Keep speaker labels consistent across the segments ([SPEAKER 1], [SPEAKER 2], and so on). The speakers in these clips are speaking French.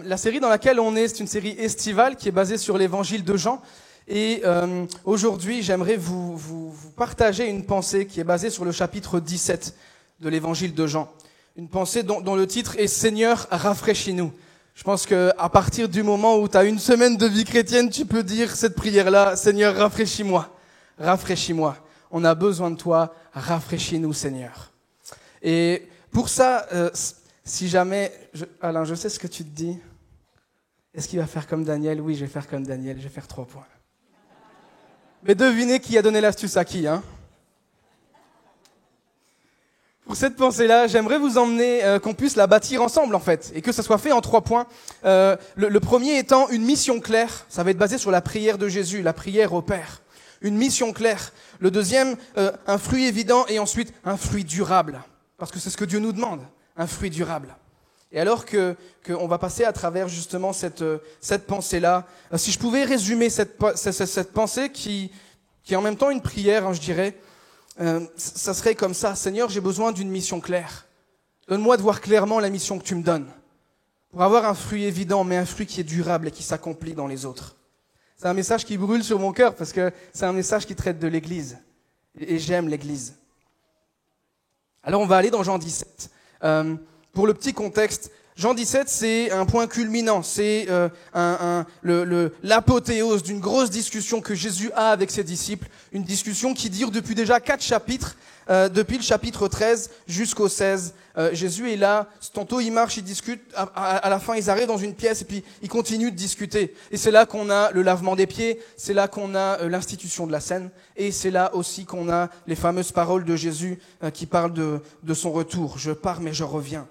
[SPEAKER 1] La série dans laquelle on est, c'est une série estivale qui est basée sur l'évangile de Jean. Et aujourd'hui, j'aimerais vous partager une pensée qui est basée sur le chapitre 17 de l'évangile de Jean. Une pensée dont le titre est « Seigneur, rafraîchis-nous ». Je pense qu'à partir du moment où tu as une semaine de vie chrétienne, tu peux dire cette prière-là, « Seigneur, rafraîchis-moi, rafraîchis-moi ». On a besoin de toi, rafraîchis-nous, Seigneur. Et pour ça, si jamais... Alain, je sais ce que tu te dis. Est-ce qu'il va faire comme Daniel? Oui, je vais faire comme Daniel, je vais faire 3 points. Mais devinez qui a donné l'astuce à qui, hein? Pour cette pensée-là, j'aimerais vous emmener, qu'on puisse la bâtir ensemble, en fait, et que ça soit fait en 3 points. Le premier étant une mission claire, ça va être basé sur la prière de Jésus, la prière au Père. Une mission claire. Le deuxième, un fruit évident, et ensuite un fruit durable. Parce que c'est ce que Dieu nous demande, un fruit durable. Et alors qu'on va passer à travers justement cette pensée-là, si je pouvais résumer cette pensée qui est en même temps une prière, hein, je dirais, ça serait comme ça. Seigneur, j'ai besoin d'une mission claire. Donne-moi de voir clairement la mission que tu me donnes. Pour avoir un fruit évident, mais un fruit qui est durable et qui s'accomplit dans les autres. C'est un message qui brûle sur mon cœur parce que c'est un message qui traite de l'Église. Et j'aime l'Église. Alors on va aller dans Jean 17. Pour le petit contexte, Jean 17, c'est un point culminant, c'est l'apothéose d'une grosse discussion que Jésus a avec ses disciples, une discussion qui dure depuis déjà 4 chapitres, depuis le chapitre 13 jusqu'au 16. Jésus est là, tantôt il marche, il discute, à la fin ils arrivent dans une pièce et puis ils continuent de discuter. Et c'est là qu'on a le lavement des pieds, c'est là qu'on a l'institution de la scène, et c'est là aussi qu'on a les fameuses paroles de Jésus qui parlent de son retour. Je pars mais je reviens.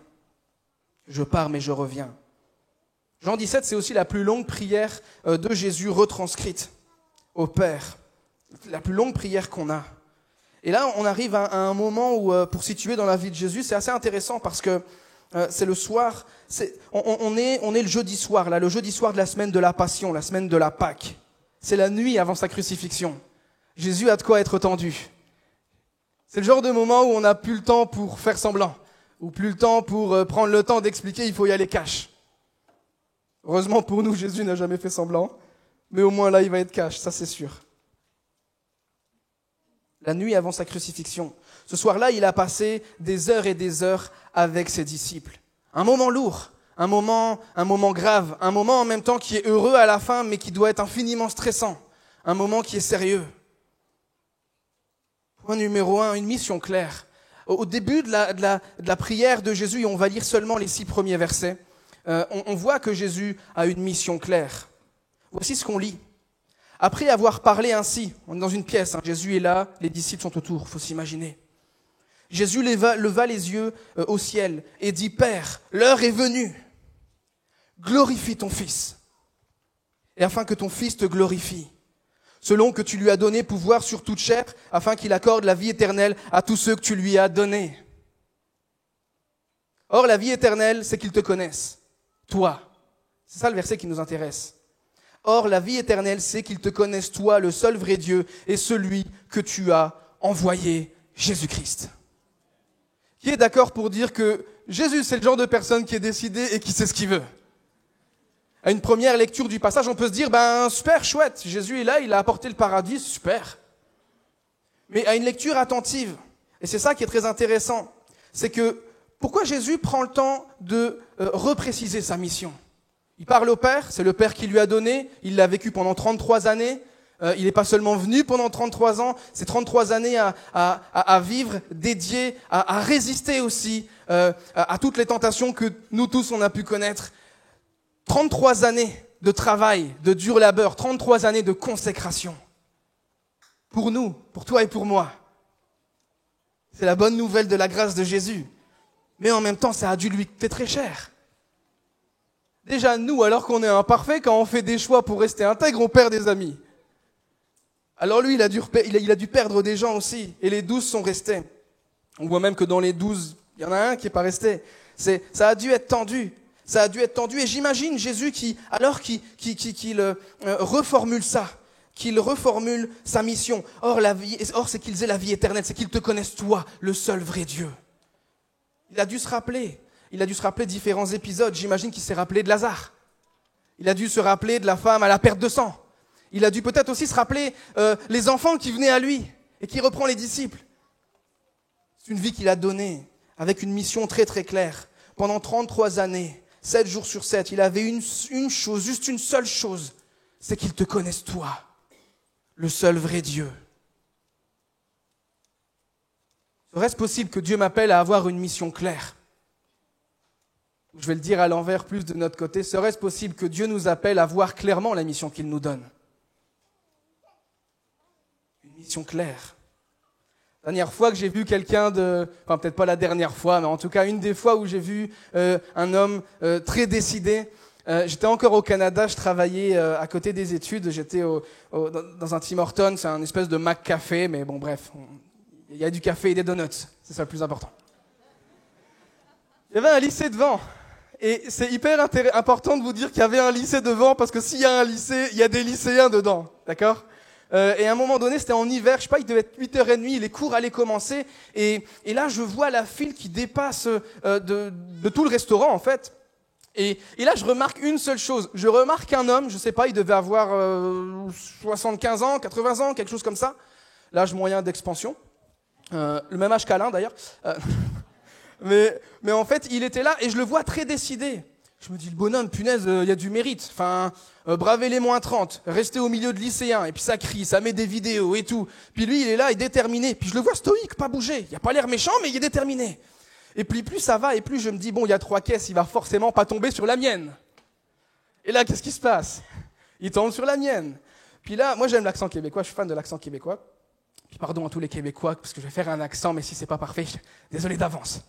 [SPEAKER 1] Je pars mais je reviens. Jean 17, c'est aussi la plus longue prière de Jésus retranscrite au Père. La plus longue prière qu'on a. Et là, on arrive à un moment où, pour situer dans la vie de Jésus, c'est assez intéressant parce que c'est le soir, on est le jeudi soir, là, le jeudi soir de la semaine de la Passion, la semaine de la Pâque. C'est la nuit avant sa crucifixion. Jésus a de quoi être tendu. C'est le genre de moment où on n'a plus le temps pour faire semblant. Ou plus le temps pour prendre le temps d'expliquer, il faut y aller cash. Heureusement pour nous, Jésus n'a jamais fait semblant, mais au moins là, il va être cash, ça c'est sûr. La nuit avant sa crucifixion. Ce soir-là, il a passé des heures et des heures avec ses disciples. Un moment lourd, un moment grave, un moment en même temps qui est heureux à la fin, mais qui doit être infiniment stressant. Un moment qui est sérieux. Point numéro 1, une mission claire. Au début de la prière de Jésus, et on va lire seulement les 6 premiers versets, on voit que Jésus a une mission claire. Voici ce qu'on lit. Après avoir parlé ainsi, on est dans une pièce, hein, Jésus est là, les disciples sont autour, il faut s'imaginer. Jésus leva les yeux au ciel et dit « Père, l'heure est venue, glorifie ton Fils, et afin que ton Fils te glorifie. Selon que tu lui as donné pouvoir sur toute chair, afin qu'il accorde la vie éternelle à tous ceux que tu lui as donnés. Or, la vie éternelle, c'est qu'ils te connaissent, toi. » C'est ça le verset qui nous intéresse. « Or, la vie éternelle, c'est qu'ils te connaissent, toi, le seul vrai Dieu, et celui que tu as envoyé, Jésus-Christ. » Qui est d'accord pour dire que Jésus, c'est le genre de personne qui est décidé et qui sait ce qu'il veut? À une première lecture du passage, on peut se dire, super, chouette, Jésus est là, il a apporté le paradis, super. Mais à une lecture attentive, et c'est ça qui est très intéressant, c'est que pourquoi Jésus prend le temps de repréciser sa mission? Il parle au Père, c'est le Père qui lui a donné, il l'a vécu pendant 33 années, il n'est pas seulement venu pendant 33 ans, c'est 33 années à vivre, dédié, à résister aussi à toutes les tentations que nous tous on a pu connaître. 33 années de travail, de dur labeur, 33 années de consécration. Pour nous, pour toi et pour moi. C'est la bonne nouvelle de la grâce de Jésus. Mais en même temps, ça a dû lui coûter très cher. Déjà, nous, alors qu'on est imparfait, quand on fait des choix pour rester intègre, on perd des amis. Alors lui, il a dû perdre des gens aussi. Et les 12 sont restés. On voit même que dans les 12, il y en a un qui n'est pas resté. Ça a dû être tendu. Ça a dû être tendu. Et j'imagine Jésus qu'il reformule ça, qu'il reformule sa mission. Or, c'est qu'ils aient la vie éternelle, c'est qu'ils te connaissent toi, le seul vrai Dieu. Il a dû se rappeler. il a dû se rappeler différents épisodes. J'imagine qu'il s'est rappelé de Lazare. Il a dû se rappeler de la femme à la perte de sang. Il a dû peut-être aussi se rappeler les enfants qui venaient à lui et qui reprend les disciples. C'est une vie qu'il a donnée avec une mission très très claire. Pendant 33 années, 7 jours sur 7, il avait une chose, juste une seule chose, c'est qu'il te connaisse toi, le seul vrai Dieu. Serait-ce possible que Dieu m'appelle à avoir une mission claire ? Je vais le dire à l'envers plus de notre côté. Serait-ce possible que Dieu nous appelle à voir clairement la mission qu'il nous donne ? Une mission claire. La dernière fois que j'ai vu quelqu'un enfin peut-être pas la dernière fois, mais en tout cas une des fois où j'ai vu un homme très décidé. J'étais encore au Canada, je travaillais à côté des études, j'étais dans un Tim Hortons, c'est un espèce de McCafé, mais bon bref, il y a du café et des donuts, c'est ça le plus important. Il y avait un lycée devant, et c'est hyper important de vous dire qu'il y avait un lycée devant, parce que s'il y a un lycée, il y a des lycéens dedans, d'accord ? Et à un moment donné, c'était en hiver, je sais pas, il devait être 8h30, les cours allaient commencer, et là je vois la file qui dépasse de tout le restaurant en fait. Et là, je remarque une seule chose. Je remarque un homme, je sais pas, il devait avoir 75 ans, 80 ans, quelque chose comme ça. L'âge moyen d'expansion. Le même âge qu'Alain, d'ailleurs. Mais en fait, il était là et je le vois très décidé. Je me dis, le bonhomme, punaise, il y a du mérite. Enfin, braver les moins 30, rester au milieu de lycéens, et puis ça crie, ça met des vidéos et tout. Puis lui, il est là, il est déterminé. Puis je le vois stoïque, pas bouger. Il a pas l'air méchant, mais il est déterminé. Et puis plus ça va, et plus je me dis, bon, il y a 3 caisses, il va forcément pas tomber sur la mienne. Et là, qu'est-ce qui se passe ? Il tombe sur la mienne. Puis là, moi j'aime l'accent québécois, je suis fan de l'accent québécois. Puis pardon à tous les Québécois, parce que je vais faire un accent, mais si c'est pas parfait, désolé d'avance.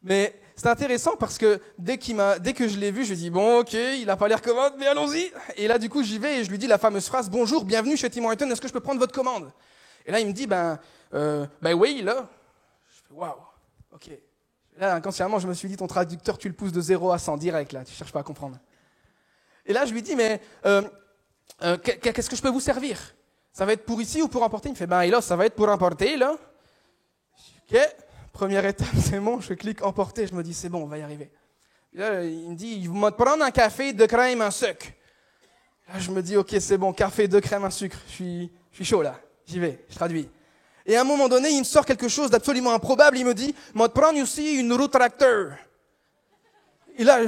[SPEAKER 1] Mais c'est intéressant parce que dès que je l'ai vu, je lui dis, bon, ok, il a pas l'air commode, mais allons-y. Et là, du coup, j'y vais et je lui dis la fameuse phrase, bonjour, bienvenue chez Tim Hortons, est-ce que je peux prendre votre commande ? Et là, il me dit, ben oui, là. Je fais, waouh. Ok. Là, inconsciemment, je me suis dit, ton traducteur, tu le pousses de 0 à 100 direct, là. Tu cherches pas à comprendre. Et là, je lui dis, mais qu'est-ce que je peux vous servir ? Ça va être pour ici ou pour emporter ? Il me fait, ben là, ça va être pour emporter, là. Ok. Première étape, c'est bon. Je clique emporter. Je me dis, c'est bon, on va y arriver. Et là, il me dit, vous me prendre un café, 2 crèmes, un sucre. Là, je me dis, ok, c'est bon, café, 2 crèmes, un sucre. Je suis chaud, là. J'y vais. Je traduis. Et à un moment donné, il me sort quelque chose d'absolument improbable. Il me dit, « Moi, te prendre aussi une roue tracteur. » Et là,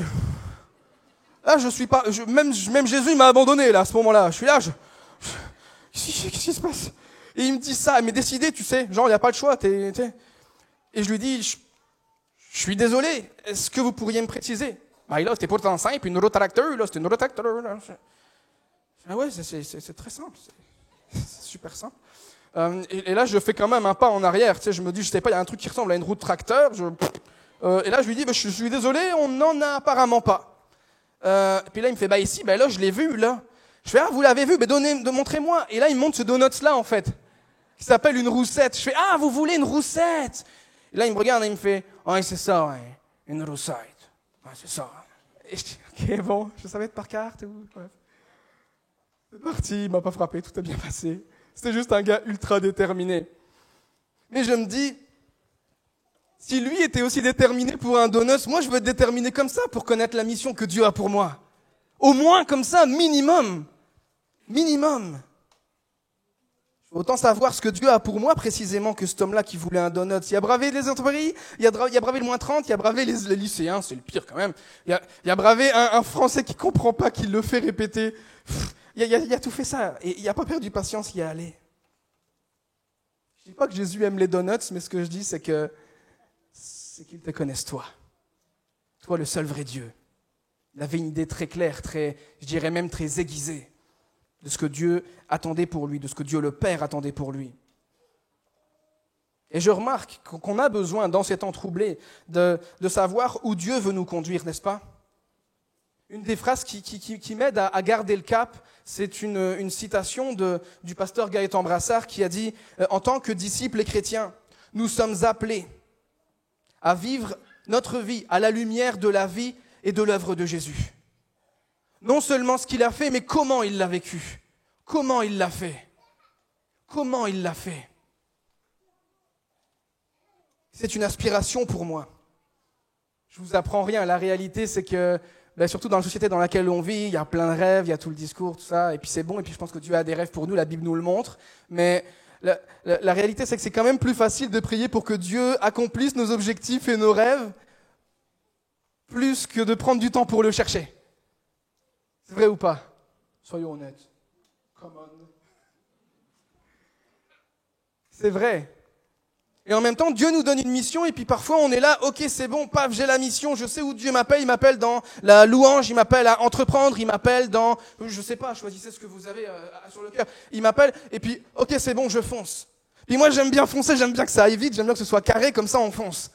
[SPEAKER 1] je suis pas... Même Jésus m'a abandonné, là, à ce moment-là. Je suis là, qu'est-ce qui se passe ? Et il me dit ça, mais décidé, tu sais. Genre, il n'y a pas de choix. Et je lui dis, je suis désolé. Est-ce que vous pourriez me préciser ? Bah, là, c'était pourtant simple. Une roue tracteur, là, c'était une roue tracteur. Ah ouais, c'est très simple. C'est super simple. Et là, je fais quand même un pas en arrière. Tu sais, je me dis, je sais pas, il y a un truc qui ressemble à une roue de tracteur. Et là, je lui dis, je suis désolé, on n'en a apparemment pas. Puis là, il me fait, ici, là, je l'ai vu, là. Je fais, vous l'avez vu, montrez-moi. Et là, il me montre ce donut-là, en fait, qui s'appelle une roussette. Je fais, vous voulez une roussette ? Et là, il me regarde et il me fait, ouais, c'est ça, ouais, une roussette. Ouais, c'est ça. Et je dis, ok, bon, je savais être par carte. Bref. C'est parti, il m'a pas frappé, tout a bien passé. C'était juste un gars ultra déterminé. Mais je me dis, si lui était aussi déterminé pour un donut, moi je veux être déterminé comme ça pour connaître la mission que Dieu a pour moi. Au moins comme ça, minimum. Minimum. Autant savoir ce que Dieu a pour moi précisément que cet homme-là qui voulait un donut. Il a bravé les entreprises, il a bravé le moins 30, il a bravé les lycéens, c'est le pire quand même. Il a bravé un Français qui comprend pas, qui le fait répéter. Il a tout fait ça, et il n'a pas perdu patience, il y est allé. Je ne dis pas que Jésus aime les donuts, mais ce que je dis, c'est qu'il te connaisse toi. Toi, le seul vrai Dieu. Il avait une idée très claire, je dirais même très aiguisée, de ce que Dieu attendait pour lui, de ce que Dieu le Père attendait pour lui. Et je remarque qu'on a besoin, dans ces temps troublés, de savoir où Dieu veut nous conduire, n'est-ce pas ? Une des phrases qui m'aide à garder le cap, c'est une citation du pasteur Gaëtan Brassard qui a dit « En tant que disciples et chrétiens, nous sommes appelés à vivre notre vie à la lumière de la vie et de l'œuvre de Jésus. Non seulement ce qu'il a fait, mais comment il l'a vécu. Comment il l'a fait. Comment il l'a fait. C'est une aspiration pour moi. Je vous apprends rien. La réalité, c'est que, surtout dans la société dans laquelle on vit, il y a plein de rêves, il y a tout le discours, tout ça, et puis c'est bon, et puis je pense que Dieu a des rêves pour nous, la Bible nous le montre, mais la réalité, c'est que c'est quand même plus facile de prier pour que Dieu accomplisse nos objectifs et nos rêves, plus que de prendre du temps pour le chercher. C'est vrai ou pas? Soyons honnêtes. Come on. C'est vrai. Et en même temps, Dieu nous donne une mission et puis parfois on est là, ok c'est bon, paf, j'ai la mission, je sais où Dieu m'appelle, il m'appelle dans la louange, il m'appelle à entreprendre, il m'appelle dans, je sais pas, choisissez ce que vous avez sur le cœur, il m'appelle et puis ok c'est bon, je fonce. Puis moi j'aime bien foncer, j'aime bien que ça aille vite, j'aime bien que ce soit carré, comme ça on fonce.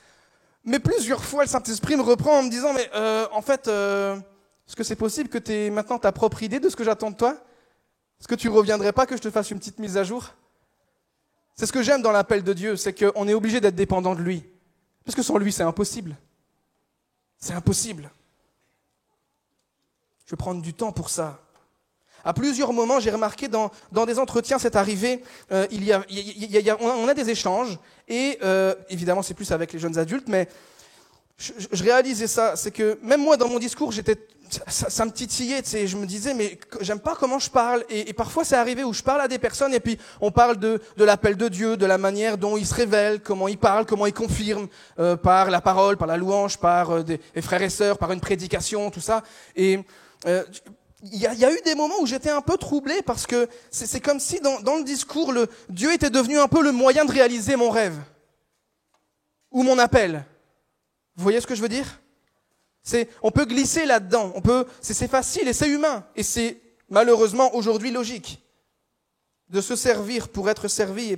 [SPEAKER 1] Mais plusieurs fois le Saint-Esprit me reprend en me disant, mais en fait, est-ce que c'est possible que tu aies maintenant ta propre idée de ce que j'attends de toi? Est-ce que tu reviendrais pas que je te fasse une petite mise à jour? C'est ce que j'aime dans l'appel de Dieu, c'est qu'on est obligé d'être dépendant de lui. Parce que sans lui, c'est impossible. C'est impossible. Je vais prendre du temps pour ça. À plusieurs moments, j'ai remarqué dans des entretiens, c'est arrivé, on a des échanges, et évidemment, c'est plus avec les jeunes adultes, mais je réalisais ça, c'est que même moi, dans mon discours, ça me titillait, tu sais, je me disais, mais j'aime pas comment je parle, et parfois c'est arrivé où je parle à des personnes, et puis on parle de l'appel de Dieu, de la manière dont il se révèle, comment il parle, comment il confirme, par la parole, par la louange, par des frères et sœurs, par une prédication, tout ça, et il y a eu des moments où j'étais un peu troublé, parce que c'est comme si dans le discours, Dieu était devenu un peu le moyen de réaliser mon rêve, ou mon appel. Vous voyez ce que je veux dire? On peut glisser là-dedans, c'est facile et c'est humain, et c'est malheureusement aujourd'hui logique de se servir pour être servi.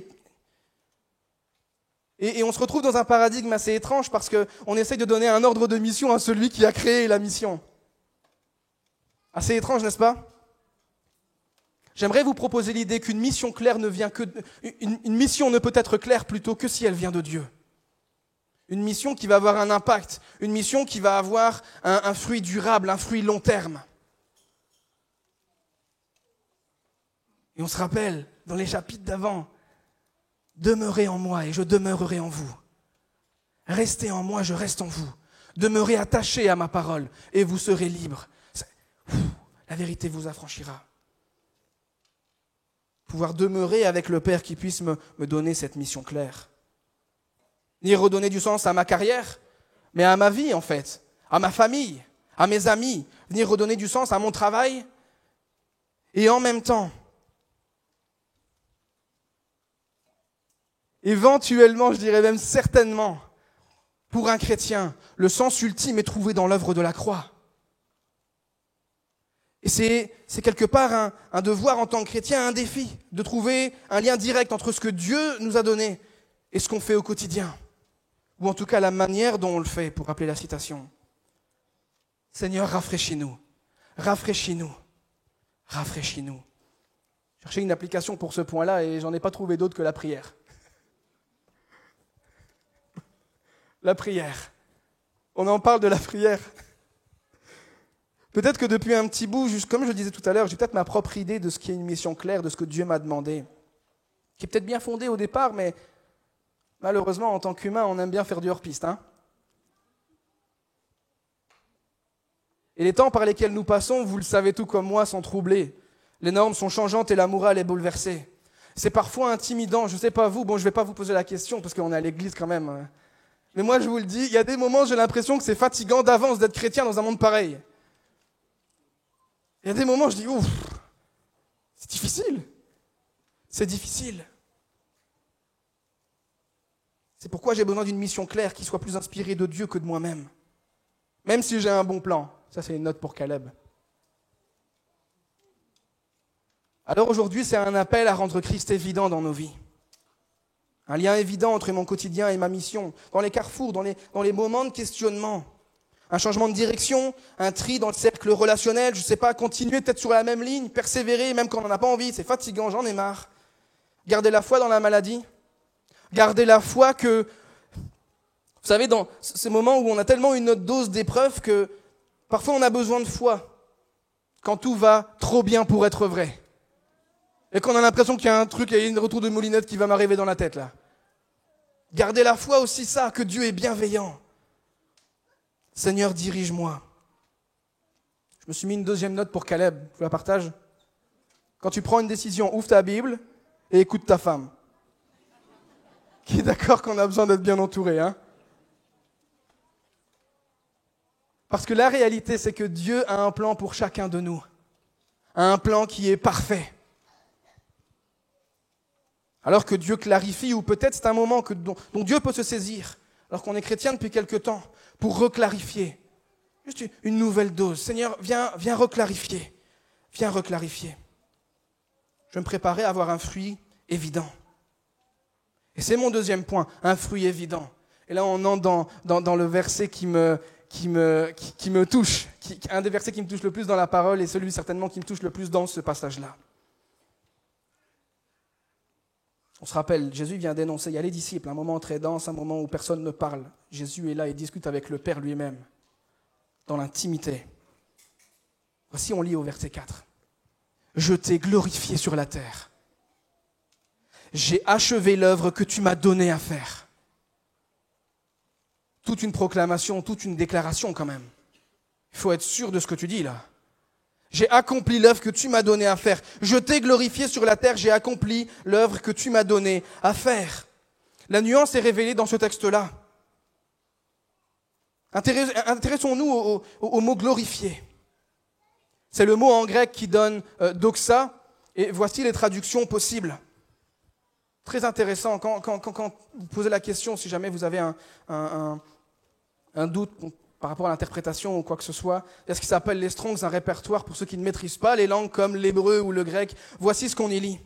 [SPEAKER 1] Et on se retrouve dans un paradigme assez étrange parce qu'on essaye de donner un ordre de mission à celui qui a créé la mission. Assez étrange, n'est-ce pas? J'aimerais vous proposer l'idée qu'une mission claire une mission ne peut être claire plutôt que si elle vient de Dieu. Une mission qui va avoir un impact, une mission qui va avoir un fruit durable, un fruit long terme. Et on se rappelle, dans les chapitres d'avant, demeurez en moi et je demeurerai en vous. Restez en moi, je reste en vous. Demeurez attachés à ma parole et vous serez libres. La vérité vous affranchira. Pouvoir demeurer avec le Père qui puisse me donner cette mission claire. Ni redonner du sens à ma carrière, mais à ma vie en fait, à ma famille, à mes amis, venir redonner du sens à mon travail. Et en même temps, éventuellement, je dirais même certainement, pour un chrétien, le sens ultime est trouvé dans l'œuvre de la croix. Et c'est quelque part un devoir en tant que chrétien, un défi, de trouver un lien direct entre ce que Dieu nous a donné et ce qu'on fait au quotidien. Ou en tout cas la manière dont on le fait, pour rappeler la citation. Seigneur, rafraîchis-nous, rafraîchis-nous, rafraîchis-nous. Je cherchais une application pour ce point-là et j'en ai pas trouvé d'autre que la prière. La prière. On en parle de la prière. Peut-être que depuis un petit bout, juste comme je le disais tout à l'heure, j'ai peut-être ma propre idée de ce qui est une mission claire, de ce que Dieu m'a demandé, qui est peut-être bien fondée au départ, mais malheureusement, en tant qu'humain, on aime bien faire du hors-piste. Et les temps par lesquels nous passons, vous le savez tout comme moi, sont troublés. Les normes sont changeantes et la morale est bouleversée. C'est parfois intimidant, je ne sais pas vous, je ne vais pas vous poser la question parce qu'on est à l'église quand même. Mais moi, je vous le dis, il y a des moments, j'ai l'impression que c'est fatigant d'avance d'être chrétien dans un monde pareil. Il y a des moments, je dis, ouf, c'est difficile. C'est difficile. C'est pourquoi j'ai besoin d'une mission claire qui soit plus inspirée de Dieu que de moi-même. Même si j'ai un bon plan. Ça, c'est une note pour Caleb. Alors aujourd'hui, c'est un appel à rendre Christ évident dans nos vies. Un lien évident entre mon quotidien et ma mission. Dans les carrefours, dans les moments de questionnement. Un changement de direction, un tri dans le cercle relationnel, je ne sais pas, continuer peut-être sur la même ligne, persévérer même quand on n'en a pas envie, c'est fatigant, j'en ai marre. Garder la foi dans la maladie. Garder la foi que, vous savez, dans ces moments où on a tellement une autre dose d'épreuve que parfois on a besoin de foi quand tout va trop bien pour être vrai. Et qu'on a l'impression qu'il y a un truc, il y a une retour de moulinette qui va m'arriver dans la tête là. Garder la foi aussi ça, que Dieu est bienveillant. Seigneur, dirige-moi. Je me suis mis une deuxième note pour Caleb. Je vous la partage. Quand tu prends une décision, ouvre ta Bible et écoute ta femme. Qui est d'accord qu'on a besoin d'être bien entouré, hein? Parce que la réalité, c'est que Dieu a un plan pour chacun de nous. Un plan qui est parfait. Alors que Dieu clarifie, ou peut-être c'est un moment dont Dieu peut se saisir, alors qu'on est chrétien depuis quelque temps, pour reclarifier. Juste une nouvelle dose. Seigneur, viens reclarifier. Viens reclarifier. Je me préparais à avoir un fruit évident. Et c'est mon deuxième point, un fruit évident. Et là, on entre dans le verset qui me touche, un des versets qui me touche le plus dans la parole et celui certainement qui me touche le plus dans ce passage-là. On se rappelle, Jésus vient d'énoncer, il y a les disciples, un moment très dense, un moment où personne ne parle. Jésus est là et discute avec le Père lui-même, dans l'intimité. Voici, on lit au verset 4. « Je t'ai glorifié sur la terre. J'ai achevé l'œuvre que tu m'as donnée à faire. » Toute une proclamation, toute une déclaration quand même. Il faut être sûr de ce que tu dis là. J'ai accompli l'œuvre que tu m'as donnée à faire. Je t'ai glorifié sur la terre, j'ai accompli l'œuvre que tu m'as donnée à faire. La nuance est révélée dans ce texte-là. Intéressons-nous au mot glorifier. C'est le mot en grec qui donne doxa, et voici les traductions possibles. Très intéressant, quand vous posez la question, si jamais vous avez un doute par rapport à l'interprétation ou quoi que ce soit, il y a ce qui s'appelle les Strongs, un répertoire pour ceux qui ne maîtrisent pas les langues comme l'hébreu ou le grec. Voici ce qu'on y lit.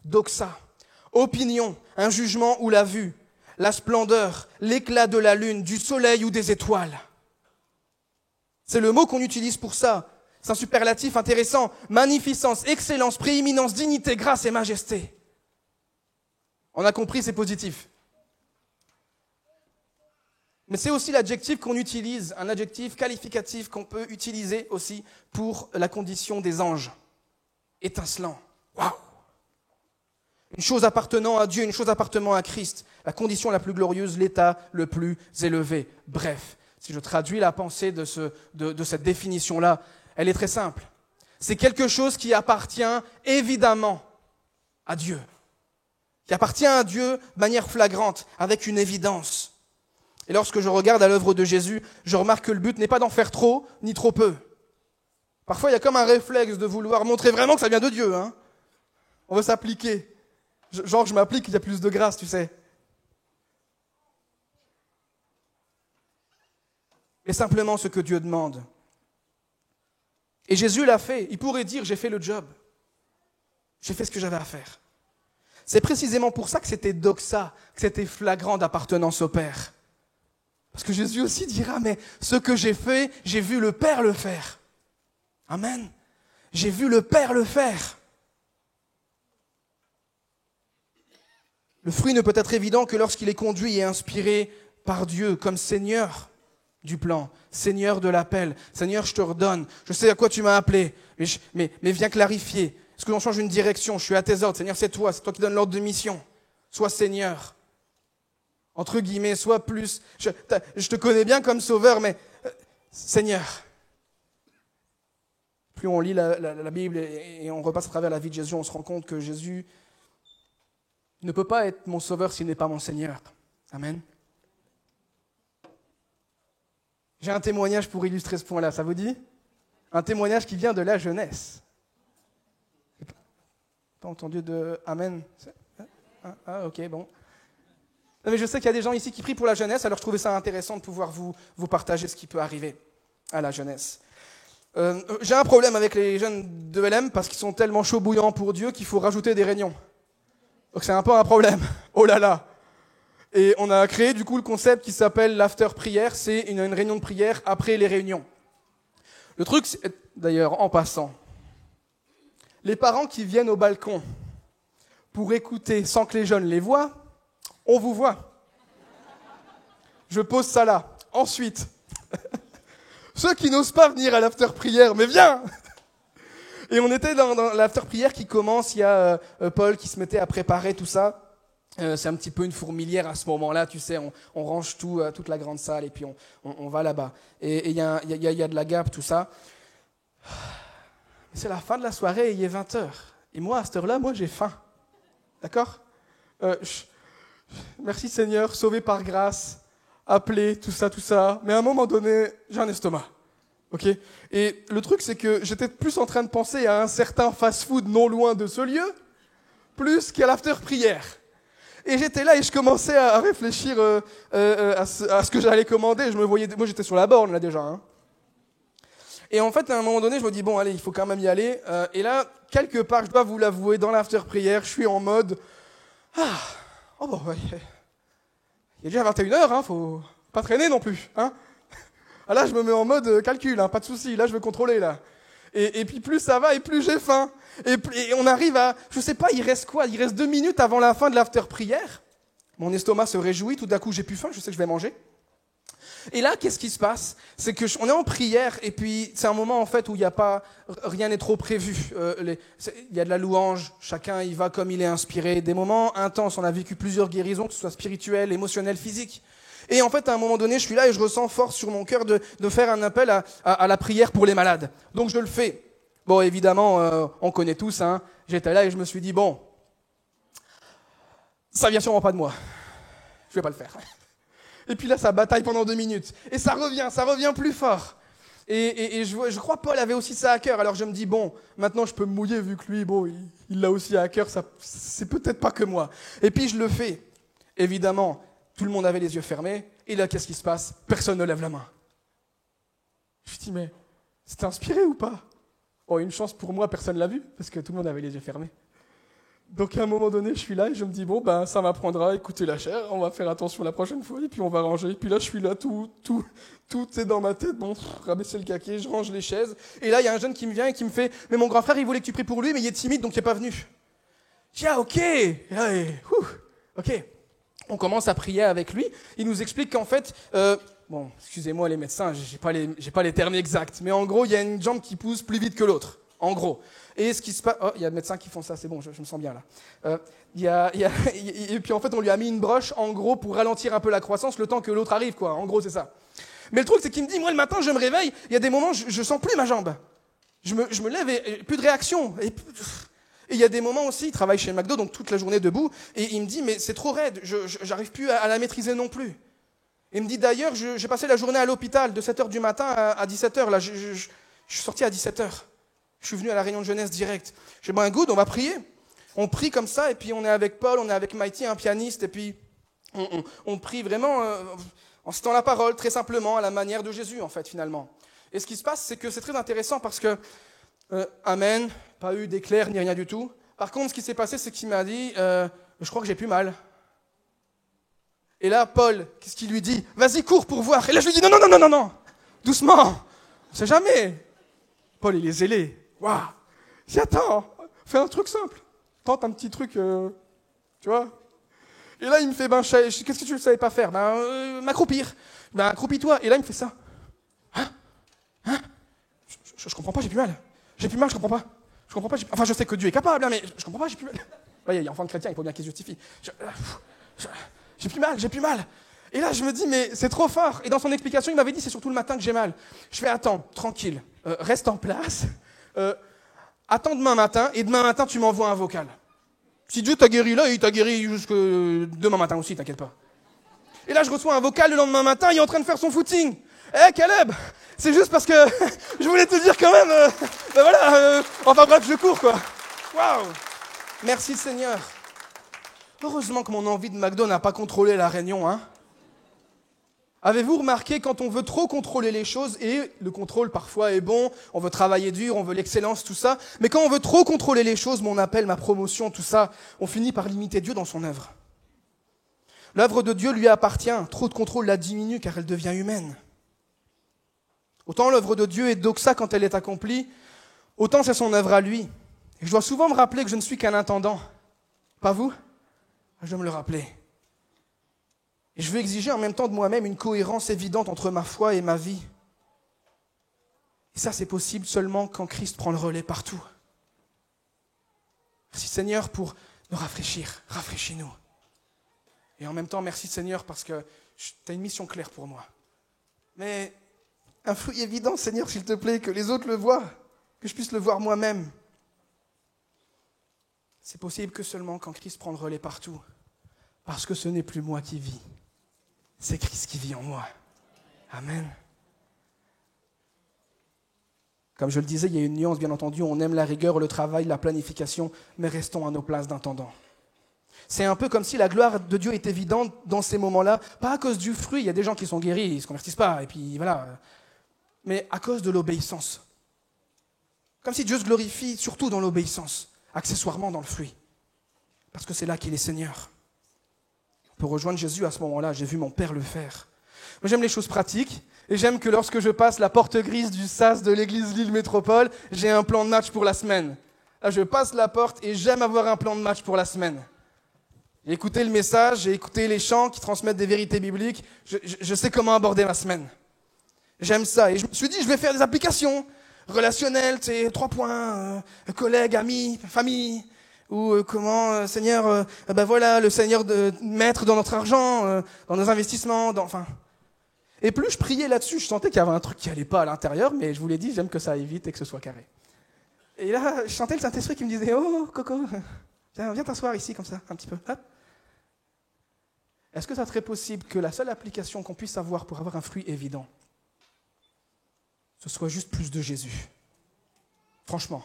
[SPEAKER 1] Doxa, opinion, un jugement ou la vue, la splendeur, l'éclat de la lune, du soleil ou des étoiles. C'est le mot qu'on utilise pour ça. C'est un superlatif intéressant. Magnificence, excellence, prééminence, dignité, grâce et majesté. On a compris, c'est positif. Mais c'est aussi l'adjectif qu'on utilise, un adjectif qualificatif qu'on peut utiliser aussi pour la condition des anges. Étincelant. Waouh! Une chose appartenant à Dieu, une chose appartenant à Christ. La condition la plus glorieuse, l'état le plus élevé. Bref, si je traduis la pensée de cette définition-là, elle est très simple. C'est quelque chose qui appartient évidemment à Dieu. Qui appartient à Dieu de manière flagrante, avec une évidence. Et lorsque je regarde à l'œuvre de Jésus, je remarque que le but n'est pas d'en faire trop, ni trop peu. Parfois, il y a comme un réflexe de vouloir montrer vraiment que ça vient de Dieu. Hein. On veut s'appliquer. Genre, je m'applique, il y a plus de grâce, tu sais. Et simplement ce que Dieu demande. Et Jésus l'a fait. Il pourrait dire, j'ai fait le job. J'ai fait ce que j'avais à faire. C'est précisément pour ça que c'était doxa, que c'était flagrant d'appartenance au Père. Parce que Jésus aussi dira, mais ce que j'ai fait, j'ai vu le Père le faire. Amen. J'ai vu le Père le faire. Le fruit ne peut être évident que lorsqu'il est conduit et inspiré par Dieu comme Seigneur du plan, Seigneur de l'appel. Seigneur, je te redonne. Je sais à quoi tu m'as appelé, mais viens clarifier. Est-ce que l'on change une direction? Je suis à tes ordres. Seigneur, c'est toi qui donnes l'ordre de mission. Sois Seigneur. Entre guillemets, sois plus... Je te connais bien comme sauveur, mais Seigneur. Plus on lit la Bible et on repasse à travers la vie de Jésus, on se rend compte que Jésus ne peut pas être mon sauveur s'il n'est pas mon Seigneur. Amen. J'ai un témoignage pour illustrer ce point-là, ça vous dit? Un témoignage qui vient de la jeunesse. Pas entendu de Amen? Ah, ok, bon. Non, mais je sais qu'il y a des gens ici qui prient pour la jeunesse, alors je trouvais ça intéressant de pouvoir vous partager ce qui peut arriver à la jeunesse. J'ai un problème avec les jeunes de LM parce qu'ils sont tellement chauds bouillants pour Dieu qu'il faut rajouter des réunions. Donc c'est un peu un problème. Oh là là! Et on a créé du coup le concept qui s'appelle l'after prière, c'est une réunion de prière après les réunions. Le truc, c'est, d'ailleurs, en passant, les parents qui viennent au balcon pour écouter sans que les jeunes les voient, on vous voit. Je pose ça là. Ensuite, ceux qui n'osent pas venir à l'after prière, mais viens! Et on était dans l'after prière qui commence, il y a Paul qui se mettait à préparer tout ça. C'est un petit peu une fourmilière à ce moment-là, tu sais, on range tout, toute la grande salle et puis on va là-bas. Et il y a de la gape, tout ça. C'est la fin de la soirée et il est 20h. Et moi, à cette heure-là, j'ai faim. D'accord Merci Seigneur, sauvé par grâce, appelé, tout ça. Mais à un moment donné, j'ai un estomac. Ok. Et le truc, c'est que j'étais plus en train de penser à un certain fast-food non loin de ce lieu, plus qu'à l'after-prière. Et j'étais là et je commençais à réfléchir à ce que j'allais commander. Moi, j'étais sur la borne là déjà. Hein. Et en fait, à un moment donné, je me dis, bon, allez, il faut quand même y aller. Et là, quelque part, je dois vous l'avouer, dans l'after-prière, je suis en mode, il est déjà 21h, hein, faut pas traîner non plus. Hein. Là, je me mets en mode calcul, hein, pas de souci, là, je veux contrôler, là. Et puis plus ça va et plus j'ai faim. Et on arrive à, je sais pas, il reste quoi ? Il reste 2 minutes avant la fin de l'after-prière. Mon estomac se réjouit, tout d'un coup j'ai plus faim, je sais que je vais manger. Et là, qu'est-ce qui se passe ? C'est que on est en prière et puis c'est un moment en fait où il y a pas, rien n'est trop prévu. Il y a de la louange, chacun y va comme il est inspiré. Des moments intenses, on a vécu plusieurs guérisons, que ce soit spirituelles, émotionnelles, physiques. Et en fait, à un moment donné, je suis là et je ressens force sur mon cœur de faire un appel à la prière pour les malades. Donc je le fais. Bon, évidemment, on connaît tous. Hein. J'étais là et je me suis dit, bon, ça vient sûrement pas de moi. Je vais pas le faire. Et puis là, ça bataille pendant 2 minutes. Et ça revient plus fort. Et je crois Paul avait aussi ça à cœur. Alors je me dis, bon, maintenant je peux me mouiller vu que lui, bon, il l'a aussi à cœur. Ça, c'est peut-être pas que moi. Et puis je le fais. Évidemment, tout le monde avait les yeux fermés. Et là, qu'est-ce qui se passe ? Personne ne lève la main. Je me dis, mais c'était inspiré ou pas ? Oh, une chance pour moi, personne ne l'a vu, parce que tout le monde avait les yeux fermés. Donc à un moment donné, je suis là et je me dis, bon, ben ça m'apprendra à écouter la chair, on va faire attention la prochaine fois, et puis on va ranger. Et puis là, je suis là, tout est dans ma tête, bon, rabaisser le caquet, je range les chaises. Et là, il y a un jeune qui me vient et qui me fait, mais mon grand frère, il voulait que tu pries pour lui, mais il est timide, donc il n'est pas venu. Je dis, ah, ok. Et là, ok. On commence à prier avec lui. Il nous explique qu'en fait, bon, excusez-moi les médecins, j'ai pas les termes exacts, mais en gros, il y a une jambe qui pousse plus vite que l'autre. En gros. Et ce qui se passe, il y a des médecins qui font ça, c'est bon, je me sens bien là. Et puis en fait, on lui a mis une broche, en gros, pour ralentir un peu la croissance, le temps que l'autre arrive, quoi. En gros, c'est ça. Mais le truc, c'est qu'il me dit, moi le matin, je me réveille, il y a des moments, je sens plus ma jambe. Je me lève et plus de réaction. Et il y a des moments aussi, il travaille chez McDo, donc toute la journée debout, et il me dit, mais c'est trop raide, j'arrive plus à la maîtriser non plus. Il me dit, d'ailleurs, j'ai passé la journée à l'hôpital, de 7h du matin à 17h, là, je suis sorti à 17h. Je suis venu à la réunion de jeunesse direct. J'ai dit, good, on va prier. On prie comme ça, et puis on est avec Paul, on est avec Mighty, un pianiste, et puis on prie vraiment en citant la parole, très simplement, à la manière de Jésus, en fait, finalement. Et ce qui se passe, c'est que c'est très intéressant parce que, amen, pas eu d'éclair ni rien du tout. Par contre, ce qui s'est passé, c'est qu'il m'a dit, je crois que j'ai plus mal. Et là, Paul, qu'est-ce qu'il lui dit ? Vas-y, cours pour voir. Et là, je lui dis, non, doucement, on ne sait jamais. Paul, il est zélé. Waouh. Si attends, fais un truc simple. Tente un petit truc, tu vois. Et là, il me fait, qu'est-ce que tu ne savais pas faire ? M'accroupir. Accroupis-toi. Et là, il me fait ça. Hein ? Je comprends pas, j'ai plus mal. J'ai plus mal, je comprends pas. Enfin, je sais que Dieu est capable, hein, mais je comprends pas, j'ai plus mal. Il y a enfant chrétien, il faut bien qu'il se justifie. J'ai plus mal. Et là, je me dis, mais c'est trop fort. Et dans son explication, il m'avait dit, c'est surtout le matin que j'ai mal. Je fais, attends, tranquille, reste en place. Attends demain matin, et demain matin, tu m'envoies un vocal. Si Dieu t'a guéri là, il t'a guéri jusque demain matin aussi, t'inquiète pas. Et là, je reçois un vocal le lendemain matin, il est en train de faire son footing. Caleb, c'est juste parce que je voulais te dire quand même, enfin bref, je cours, quoi. Waouh. Merci Seigneur. Heureusement que mon envie de McDo n'a pas contrôlé la réunion, hein. Avez-vous remarqué, quand on veut trop contrôler les choses, et le contrôle parfois est bon, on veut travailler dur, on veut l'excellence, tout ça, mais quand on veut trop contrôler les choses, mon appel, ma promotion, tout ça, on finit par limiter Dieu dans son œuvre. L'œuvre de Dieu lui appartient, trop de contrôle la diminue car elle devient humaine. Autant l'œuvre de Dieu est doxa quand elle est accomplie, autant c'est son œuvre à lui. Et je dois souvent me rappeler que je ne suis qu'un intendant. Pas vous ? Je dois me le rappeler. Et je veux exiger en même temps de moi-même une cohérence évidente entre ma foi et ma vie. Et ça, c'est possible seulement quand Christ prend le relais partout. Merci Seigneur pour nous rafraîchir. Rafraîchis-nous. Et en même temps, merci Seigneur, parce que tu as une mission claire pour moi. Mais un fruit évident, Seigneur, s'il te plaît, que les autres le voient, que je puisse le voir moi-même. C'est possible que seulement quand Christ prend le relais partout. Parce que ce n'est plus moi qui vis, c'est Christ qui vit en moi. Amen. Comme je le disais, il y a une nuance, bien entendu. On aime la rigueur, le travail, la planification, mais restons à nos places d'intendant. C'est un peu comme si la gloire de Dieu est évidente dans ces moments-là, pas à cause du fruit. Il y a des gens qui sont guéris, ils ne se convertissent pas, et puis voilà. Mais à cause de l'obéissance. Comme si Dieu se glorifie surtout dans l'obéissance, accessoirement dans le fruit. Parce que c'est là qu'il est Seigneur. Pour rejoindre Jésus à ce moment-là, j'ai vu mon Père le faire. Moi, j'aime les choses pratiques, et j'aime que lorsque je passe la porte grise du SAS de l'église Lille Métropole, j'ai un plan de match pour la semaine. Là, je passe la porte et j'aime avoir un plan de match pour la semaine. J'ai écouté le message, j'ai écouté les chants qui transmettent des vérités bibliques, je sais comment aborder ma semaine. J'aime ça, et je me suis dit, je vais faire des applications relationnelles, 3 points, collègues, amis, famille, ou comment, Seigneur, voilà, le Seigneur de maître dans notre argent, dans nos investissements, enfin... Et plus je priais là-dessus, je sentais qu'il y avait un truc qui allait pas à l'intérieur, mais je vous l'ai dit, j'aime que ça aille vite et que ce soit carré. Et là, je sentais le Saint-Esprit qui me disait « Oh, Coco, viens t'asseoir ici, comme ça, un petit peu. Hop. » Est-ce que ça serait possible que la seule application qu'on puisse avoir pour avoir un fruit évident, ce soit juste plus de Jésus? Franchement.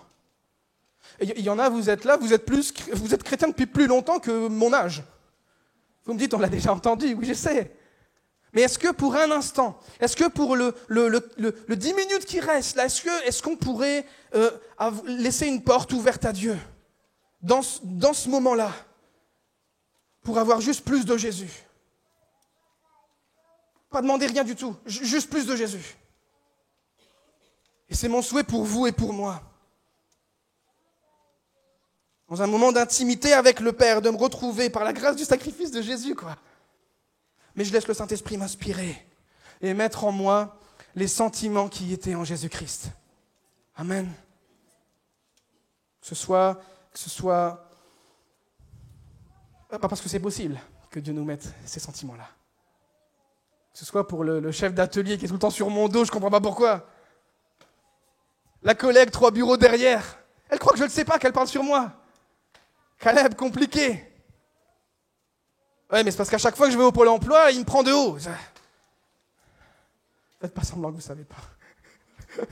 [SPEAKER 1] Il y en a, vous êtes là, vous êtes chrétien depuis plus longtemps que mon âge. Vous me dites, on l'a déjà entendu, oui, je sais. Mais est-ce que pour un instant, est-ce que pour le 10 minutes qui reste, là, est-ce qu'on pourrait laisser une porte ouverte à Dieu dans ce moment-là, pour avoir juste plus de Jésus? Pas demander rien du tout, juste plus de Jésus. Et c'est mon souhait pour vous et pour moi. Dans un moment d'intimité avec le Père, de me retrouver par la grâce du sacrifice de Jésus, quoi. Mais je laisse le Saint-Esprit m'inspirer et mettre en moi les sentiments qui étaient en Jésus-Christ. Amen. Que ce soit, pas parce que c'est possible que Dieu nous mette ces sentiments-là. Que ce soit pour le chef d'atelier qui est tout le temps sur mon dos, je ne comprends pas pourquoi. La collègue 3 bureaux derrière, elle croit que je ne le sais pas, qu'elle parle sur moi. Caleb, compliqué. Ouais, mais c'est parce qu'à chaque fois que je vais au Pôle emploi, il me prend de haut. Faites pas semblant que vous ne savez pas.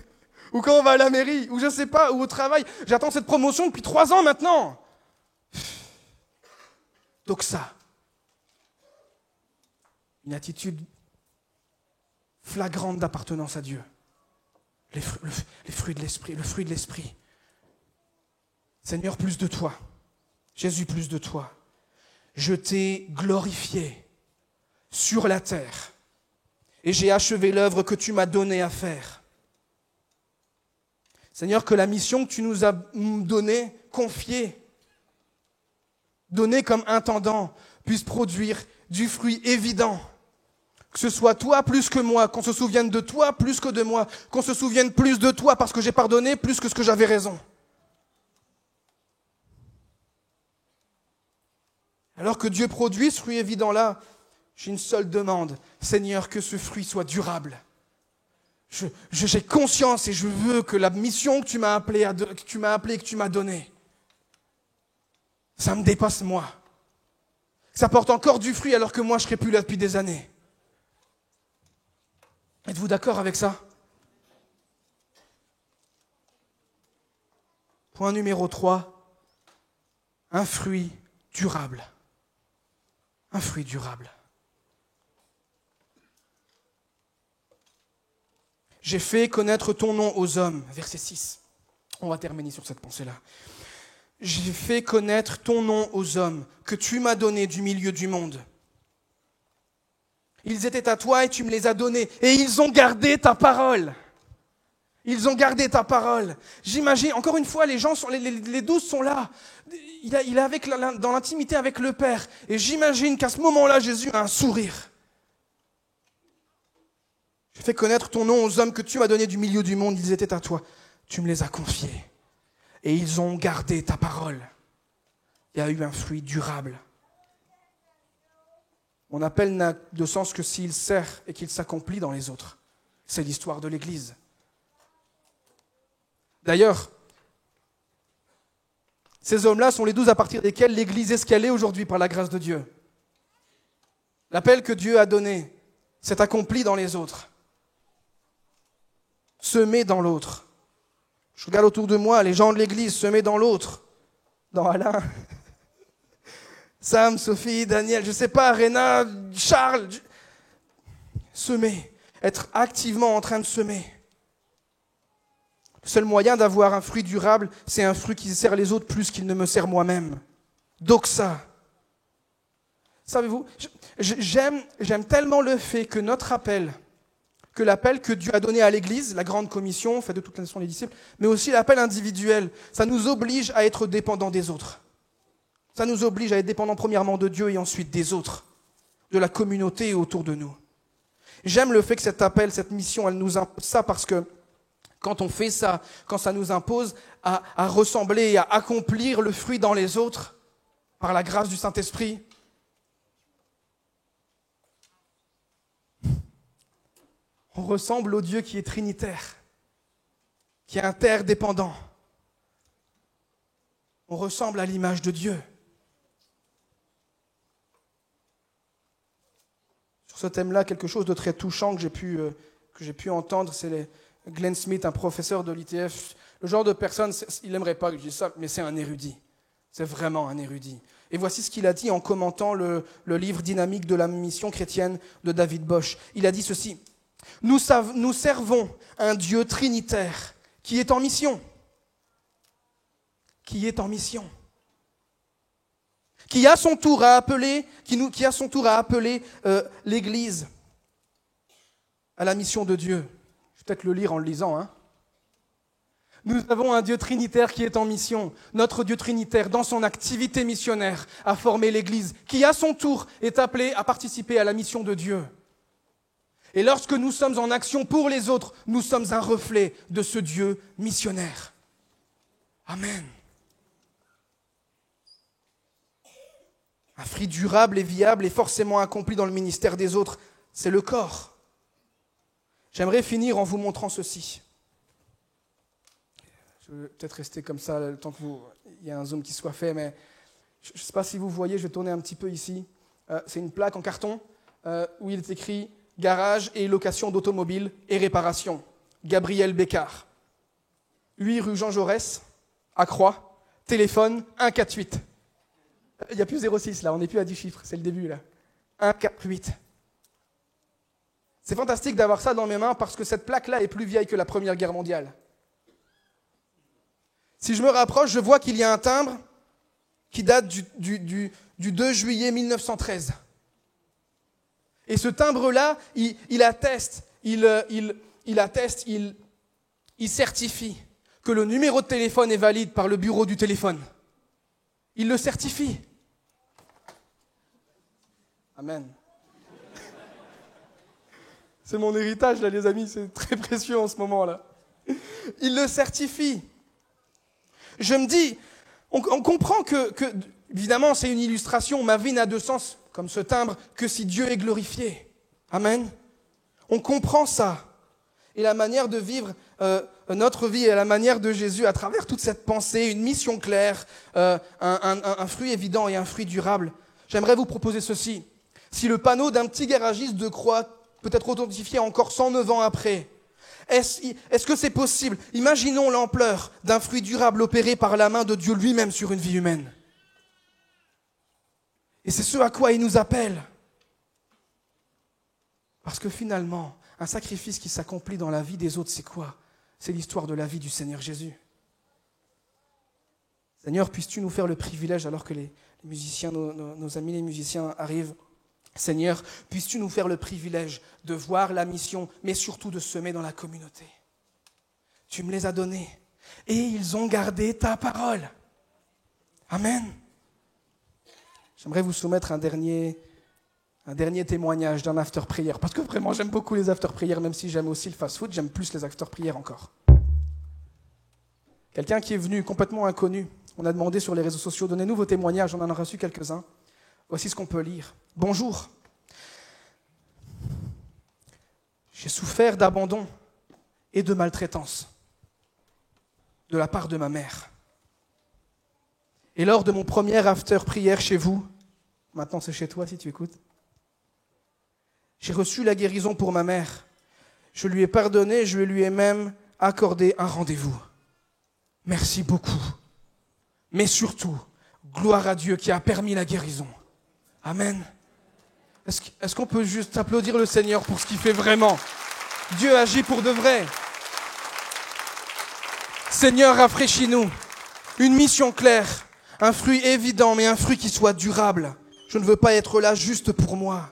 [SPEAKER 1] Ou quand on va à la mairie, ou je ne sais pas, ou au travail. J'attends cette promotion depuis 3 ans maintenant. Donc ça, une attitude flagrante d'appartenance à Dieu. Les fruits de l'esprit, le fruit de l'esprit. Seigneur, plus de toi. Jésus, plus de toi. Je t'ai glorifié sur la terre et j'ai achevé l'œuvre que tu m'as donnée à faire. Seigneur, que la mission que tu nous as donnée, confiée, donnée comme intendant, puisse produire du fruit évident. Que ce soit toi plus que moi, qu'on se souvienne de toi plus que de moi, qu'on se souvienne plus de toi parce que j'ai pardonné plus que ce que j'avais raison. Alors que Dieu produit ce fruit évident-là, j'ai une seule demande. Seigneur, que ce fruit soit durable. J'ai conscience et je veux que la mission que tu m'as appelé et que tu m'as donnée, ça me dépasse moi. Ça porte encore du fruit alors que moi je ne serai plus là depuis des années. Êtes-vous d'accord avec ça? Point numéro 3, un fruit durable. Un fruit durable. J'ai fait connaître ton nom aux hommes. Verset 6. On va terminer sur cette pensée-là. J'ai fait connaître ton nom aux hommes que tu m'as donné du milieu du monde. Ils étaient à toi et tu me les as donnés. Et ils ont gardé ta parole. Ils ont gardé ta parole. J'imagine, encore une fois, les 12 sont là. Il est dans l'intimité avec le Père. Et j'imagine qu'à ce moment-là, Jésus a un sourire. J'ai fait connaître ton nom aux hommes que tu m'as donnés du milieu du monde. Ils étaient à toi. Tu me les as confiés. Et ils ont gardé ta parole. Il y a eu un fruit durable. Mon appel n'a de sens que s'il sert et qu'il s'accomplit dans les autres. C'est l'histoire de l'Église. D'ailleurs, ces hommes-là sont les 12 à partir desquels l'Église est ce qu'elle est aujourd'hui par la grâce de Dieu. L'appel que Dieu a donné s'est accompli dans les autres. Semer dans l'autre. Je regarde autour de moi, les gens de l'Église semer dans l'autre. Dans Alain, Sam, Sophie, Daniel, je ne sais pas, Réna, Charles. Semer, être activement en train de semer. Le seul moyen d'avoir un fruit durable, c'est un fruit qui sert les autres plus qu'il ne me sert moi-même. Doxa. Savez-vous, j'aime tellement le fait que notre appel, que l'appel que Dieu a donné à l'Église, la grande commission, faite de toutes les nations des disciples, mais aussi l'appel individuel, ça nous oblige à être dépendants des autres. Ça nous oblige à être dépendants premièrement de Dieu et ensuite des autres, de la communauté autour de nous. J'aime le fait que cet appel, cette mission, elle nous impose ça parce que quand on fait ça, quand ça nous impose à ressembler et à accomplir le fruit dans les autres, par la grâce du Saint-Esprit, on ressemble au Dieu qui est trinitaire, qui est interdépendant. On ressemble à l'image de Dieu. Sur ce thème-là, quelque chose de très touchant que j'ai pu entendre, c'est Glenn Smith, un professeur de l'ITF. Le genre de personne, il n'aimerait pas que je dise ça, mais c'est un érudit. C'est vraiment un érudit. Et voici ce qu'il a dit en commentant le livre Dynamique de la mission chrétienne de David Bosch. Il a dit ceci: nous servons un Dieu trinitaire qui est en mission. Qui est en mission. Qui à son tour a appelé l'Église à la mission de Dieu. Je vais peut-être le lire en le lisant. Hein. Nous avons un Dieu trinitaire qui est en mission. Notre Dieu trinitaire, dans son activité missionnaire, a formé l'Église, qui à son tour est appelée à participer à la mission de Dieu. Et lorsque nous sommes en action pour les autres, nous sommes un reflet de ce Dieu missionnaire. Amen. Un fruit durable et viable est forcément accompli dans le ministère des autres. C'est le corps. J'aimerais finir en vous montrant ceci. Je vais peut-être rester comme ça le temps il y a un zoom qui soit fait, mais je ne sais pas si vous voyez, je vais tourner un petit peu ici. C'est une plaque en carton où il est écrit « Garage et location d'automobiles et réparation. Gabriel Bécard. 8 rue Jean Jaurès, à Croix. Téléphone 148. » Il n'y a plus 06 là, on n'est plus à 10 chiffres, c'est le début là. 148. C'est fantastique d'avoir ça dans mes mains parce que cette plaque-là est plus vieille que la Première Guerre mondiale. Si je me rapproche, je vois qu'il y a un timbre qui date du 2 juillet 1913. Et ce timbre-là, il atteste, il certifie que le numéro de téléphone est valide par le bureau du téléphone. Il le certifie. Amen. C'est mon héritage, là, les amis, c'est très précieux en ce moment-là. Il le certifie. Je me dis, on comprend que, évidemment, c'est une illustration, ma vie n'a de sens, comme ce timbre, que si Dieu est glorifié. Amen. On comprend ça. Et la manière de vivre notre vie et la manière de Jésus à travers toute cette pensée, une mission claire, un fruit évident et un fruit durable. J'aimerais vous proposer ceci. Si le panneau d'un petit garagiste de Croix peut être authentifié encore 109 ans après, est-ce que c'est possible? Imaginons l'ampleur d'un fruit durable opéré par la main de Dieu lui-même sur une vie humaine. Et c'est ce à quoi il nous appelle. Parce que finalement, un sacrifice qui s'accomplit dans la vie des autres, c'est quoi? C'est l'histoire de la vie du Seigneur Jésus. Seigneur, puisses-tu nous faire le privilège, alors que les musiciens, nos amis les musiciens arrivent, Seigneur, puisses-tu nous faire le privilège de voir la mission, mais surtout de semer dans la communauté. Tu me les as donnés et ils ont gardé ta parole. Amen. J'aimerais vous soumettre un dernier témoignage d'un after-prière, parce que vraiment j'aime beaucoup les after-prières, même si j'aime aussi le fast-food, j'aime plus les after-prières encore. Quelqu'un qui est venu complètement inconnu, on a demandé sur les réseaux sociaux, donnez-nous vos témoignages, on en a reçu quelques-uns. Voici ce qu'on peut lire. Bonjour, J'ai souffert d'abandon et de maltraitance de la part de ma mère. Et lors de mon premier after-prière chez vous, maintenant c'est chez toi si tu écoutes, j'ai reçu la guérison pour ma mère. Je lui ai pardonné, je lui ai même accordé un rendez-vous. Merci beaucoup. Mais surtout, gloire à Dieu qui a permis la guérison. Amen. Est-ce qu'on peut juste applaudir le Seigneur pour ce qu'il fait vraiment? Dieu agit pour de vrai. Seigneur, rafraîchis-nous. Une mission claire, un fruit évident, mais un fruit qui soit durable. Je ne veux pas être là juste pour moi.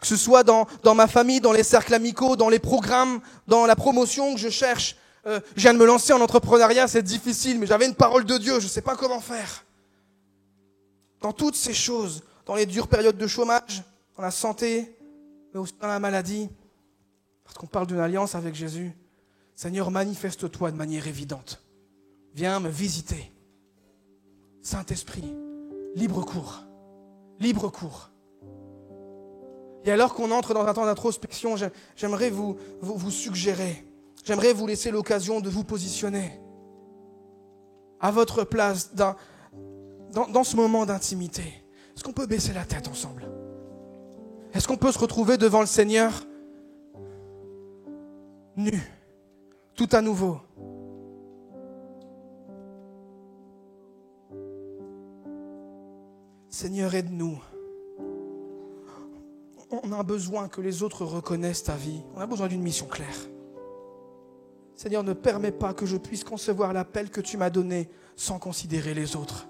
[SPEAKER 1] Que ce soit dans ma famille, dans les cercles amicaux, dans les programmes, dans la promotion que je cherche. Je viens de me lancer en entrepreneuriat, c'est difficile, mais j'avais une parole de Dieu, je ne sais pas comment faire. Dans toutes ces choses, dans les dures périodes de chômage, dans la santé, mais aussi dans la maladie, parce qu'on parle d'une alliance avec Jésus. Seigneur, manifeste-toi de manière évidente. Viens me visiter. Saint-Esprit, libre cours. Libre cours. Et alors qu'on entre dans un temps d'introspection, j'aimerais vous suggérer, j'aimerais vous laisser l'occasion de vous positionner à votre place dans ce moment d'intimité. Est-ce qu'on peut baisser la tête ensemble? Est-ce qu'on peut se retrouver devant le Seigneur nu, tout à nouveau? Seigneur, aide-nous. On a besoin que les autres reconnaissent ta vie. On a besoin d'une mission claire. Seigneur, ne permets pas que je puisse concevoir l'appel que tu m'as donné sans considérer les autres.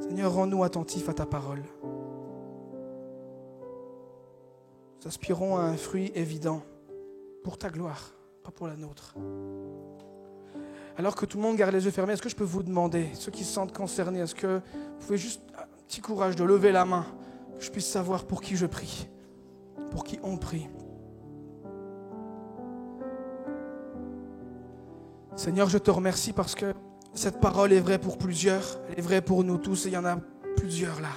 [SPEAKER 1] Seigneur, rends-nous attentifs à ta parole. Nous aspirons à un fruit évident pour ta gloire, pas pour la nôtre. Alors que tout le monde garde les yeux fermés, est-ce que je peux vous demander, ceux qui se sentent concernés, est-ce que vous pouvez juste un petit courage de lever la main, que je puisse savoir pour qui je prie, pour qui on prie. Seigneur, je te remercie parce que cette parole est vraie pour plusieurs, elle est vraie pour nous tous, et il y en a plusieurs là,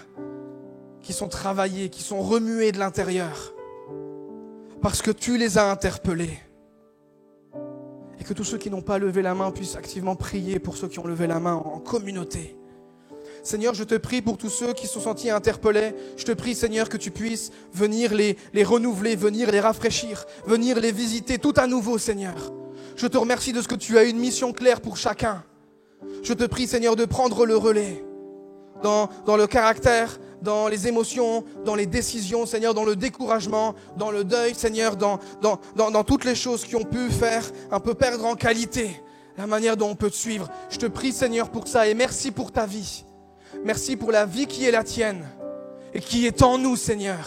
[SPEAKER 1] qui sont travaillés, qui sont remués de l'intérieur, parce que tu les as interpellés. Et que tous ceux qui n'ont pas levé la main puissent activement prier pour ceux qui ont levé la main en communauté. Seigneur, je te prie pour tous ceux qui se sont sentis interpellés. Je te prie, Seigneur, que tu puisses venir les renouveler, venir les rafraîchir, venir les visiter tout à nouveau, Seigneur. Je te remercie de ce que tu as une mission claire pour chacun. Je te prie, Seigneur, de prendre le relais dans le caractère, dans les émotions, dans les décisions, Seigneur, dans le découragement, dans le deuil, Seigneur, dans toutes les choses qui ont pu faire un peu perdre en qualité la manière dont on peut te suivre. Je te prie, Seigneur, pour ça et merci pour ta vie. Merci pour la vie qui est la tienne et qui est en nous, Seigneur.